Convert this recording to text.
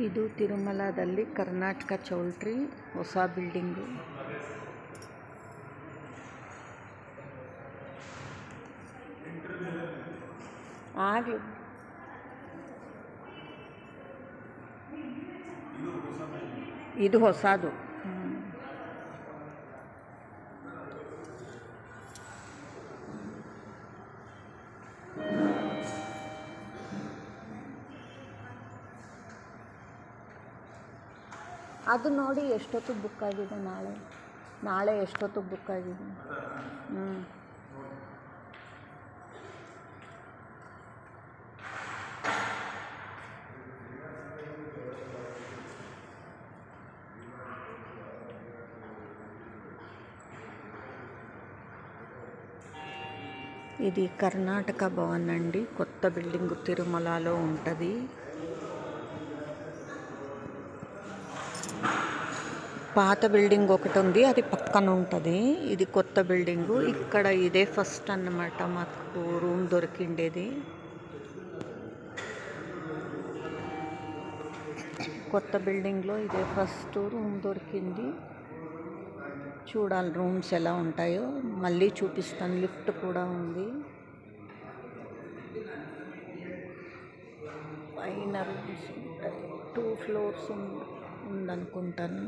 ಇದು ತಿರುಮಲದಲ್ಲಿ ಕರ್ನಾಟಕ ಚೌಲ್ಟ್ರಿ ಹೊಸ ಬಿಲ್ಡಿಂಗು. ಆಗಲಿ ಇದು ಹೊಸದು. ಅದು ನೋಡಿ ಎಷ್ಟೊತ್ತಿಗೆ ಬುಕ್ ಆಗಿದೆ. ನಾಳೆ ಎಷ್ಟೊತ್ತಿಗೆ ಬುಕ್ ಆಗಿದೆ. ఇది కర్ణాటక భవన్ అండి. కొత్త బిల్డింగ్ తిరుమలలో ఉంటుంది. పాత బిల్డింగ్ ఒకటి ఉంది, అది పక్కన ఉంటుంది. ఇది కొత్త బిల్డింగు. ఇక్కడ ఇదే ఫస్ట్ అన్నమాట మాకు రూమ్ దొరికిండేది. కొత్త బిల్డింగ్లో ఇదే ఫస్ట్ రూమ్ దొరికింది. చూడాలి రూమ్స్ ఎలా ఉంటాయో, మళ్ళీ చూపిస్తాను. లిఫ్ట్ కూడా ఉంది. పైన రూమ్స్ ఉంటాయి. 2 ఫ్లోర్స్ ఉందనుకుంటాను.